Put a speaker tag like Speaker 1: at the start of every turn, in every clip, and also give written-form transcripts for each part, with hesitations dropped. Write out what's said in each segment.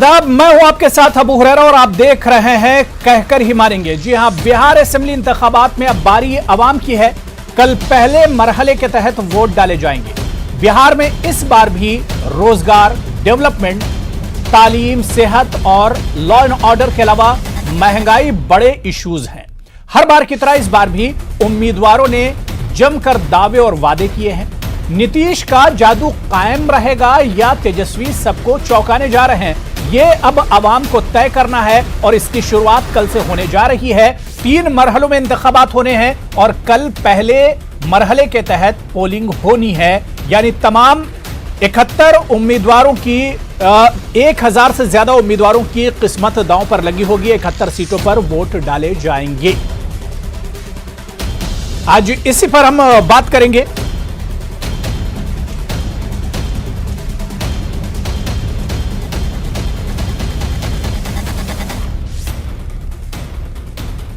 Speaker 1: मैं हूं आपके साथ अबू हुरैरा और आप देख रहे हैं कहकर ही मारेंगे। जी हां, बिहार असेंबली इंतखाबात में अब बारी अवाम की है। कल पहले मरहले के तहत वोट डाले जाएंगे। बिहार में इस बार भी रोजगार, डेवलपमेंट, तालीम, सेहत और लॉ एंड ऑर्डर के अलावा महंगाई बड़े इश्यूज हैं। हर बार की तरह इस बार भी उम्मीदवारों ने जमकर दावे और वादे किए हैं। नीतीश का जादू कायम रहेगा या तेजस्वी सबको चौंकाने जा रहे हैं, ये अब आवाम को तय करना है और इसकी शुरुआत कल से होने जा रही है। 3 मरहलों में इंतखाबात होने हैं और कल पहले मरहले के तहत पोलिंग होनी है, यानी तमाम 71 उम्मीदवारों की 1000 से ज्यादा उम्मीदवारों की किस्मत दांव पर लगी होगी। 71 सीटों पर वोट डाले जाएंगे। आज इसी पर हम बात करेंगे।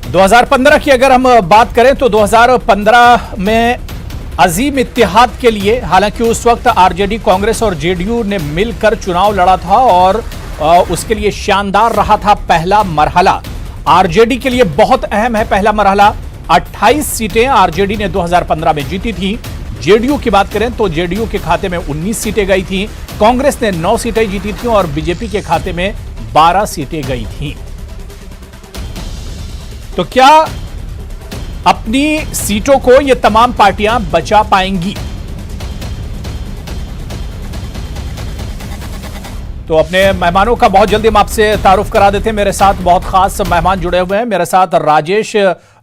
Speaker 1: दो 2015 की अगर हम बात करें तो 2015 में अजीम इत्तेहाद के लिए, हालांकि उस वक्त आरजेडी, कांग्रेस और जेडीयू ने मिलकर चुनाव लड़ा था और उसके लिए शानदार रहा था पहला मरहला। आरजेडी के लिए बहुत अहम है पहला मरहला। 28 सीटें आरजेडी ने 2015 में जीती थी। जेडीयू की बात करें तो जेडीयू के खाते में 19 सीटें गई थी। कांग्रेस ने 9 सीटें जीती थी और बीजेपी के खाते में 12 सीटें गई थी। तो क्या अपनी सीटों को ये तमाम पार्टियां बचा पाएंगी? तो अपने मेहमानों का बहुत जल्दी हम आपसे तारुफ करा देते हैं। मेरे साथ बहुत खास मेहमान जुड़े हुए हैं। मेरे साथ राजेश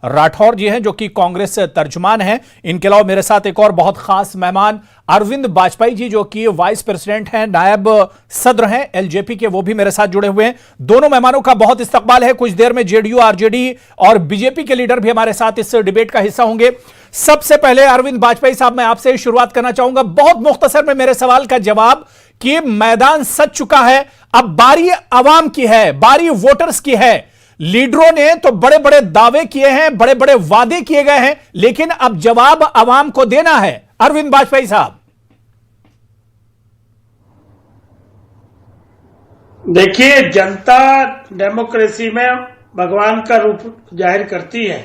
Speaker 1: राठौर जी हैं जो कि कांग्रेस तर्जुमान हैं। इनके अलावा मेरे साथ एक और बहुत खास मेहमान अरविंद वाजपेयी जी जो कि वाइस प्रेसिडेंट हैं, नायब सदर हैं एलजेपी के, वो भी मेरे साथ जुड़े हुए हैं। दोनों मेहमानों का बहुत इस्तकबाल है। कुछ देर में जेडीयू, आरजेडी और बीजेपी के लीडर भी हमारे साथ इस डिबेट का हिस्सा होंगे। सबसे पहले अरविंद वाजपेयी साहब, मैं आपसे शुरुआत करना चाहूंगा। बहुत मुख्तसर में मेरे सवाल का जवाब कि मैदान सज चुका है, अब बारी अवाम की है, बारी वोटर्स की है। लीडरों ने तो बड़े बड़े दावे किए हैं, बड़े बड़े वादे किए गए हैं, लेकिन अब जवाब अवाम को देना है। अरविंद वाजपेयी साहब,
Speaker 2: देखिए, जनता डेमोक्रेसी में भगवान का रूप जाहिर करती है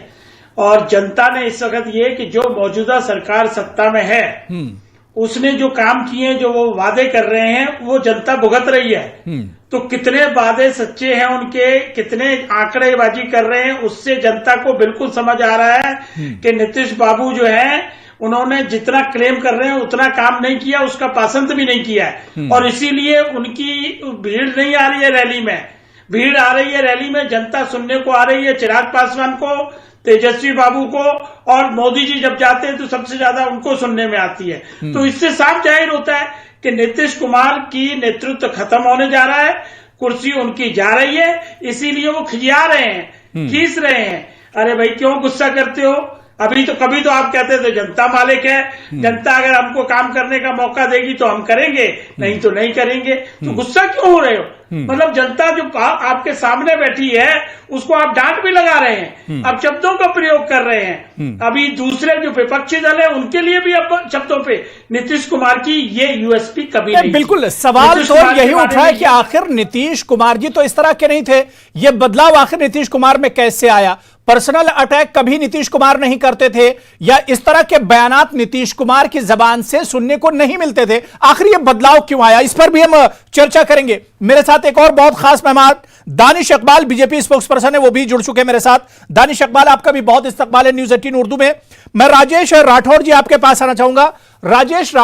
Speaker 2: और जनता ने इस वक्त ये कि जो मौजूदा सरकार सत्ता में है उसने जो काम किए, जो वो वादे कर रहे हैं, वो जनता भुगत रही है। तो कितने वादे सच्चे हैं उनके, कितने आंकड़ेबाजी कर रहे हैं, उससे जनता को बिल्कुल समझ आ रहा है कि नीतीश बाबू जो है उन्होंने जितना क्लेम कर रहे हैं उतना काम नहीं किया, उसका पासंद भी नहीं किया है। और इसीलिए उनकी भीड़ नहीं आ रही है रैली में। भीड़ आ रही है रैली में, जनता सुनने को आ रही है चिराग पासवान को, तेजस्वी बाबू को, और मोदी जी जब जाते हैं तो सबसे ज्यादा उनको सुनने में आती है। तो इससे साफ जाहिर होता है कि नीतीश कुमार की नेतृत्व खत्म होने जा रहा है, कुर्सी उनकी जा रही है, इसीलिए वो खिजिया रहे हैं, खींच रहे हैं। अरे भाई क्यों गुस्सा करते हो? कभी तो आप कहते थे जनता मालिक है, जनता अगर हमको काम करने का मौका देगी तो हम करेंगे, नहीं तो नहीं करेंगे। तो गुस्सा क्यों हो रहे हो? मतलब जनता जो आपके सामने बैठी है उसको आप डांट भी लगा रहे हैं, आप शब्दों का प्रयोग कर रहे हैं। अभी दूसरे जो विपक्षी दल है उनके लिए भी अब शब्दों पे नीतीश कुमार की ये यूएसपी कभी नहीं।
Speaker 1: बिल्कुल, सवाल तो यही उठ रहा है कि आखिर नीतीश कुमार जी तो इस तरह के नहीं थे, ये बदलाव आखिर नीतीश कुमार में कैसे आया? पर्सनल अटैक कभी नीतीश कुमार नहीं करते थे, या इस तरह के बयानात नीतीश कुमार की जबान से सुनने को नहीं मिलते थे? आखिर ये बदलाव क्यों आया, इस पर भी हम चर्चा करेंगे। मेरे साथ एक और बहुत खास मेहमान Danish Iqbal, BJP spokes person है, वो भी जुड़ चुके हैं मेरे साथ। दानिश इकबाल, आपका भी बहुत इस्तकबाल है न्यूज़ 18 उर्दू में। मैं राजेश राठौर जी आपके पास आना चाहूंगा। राजेश राठौर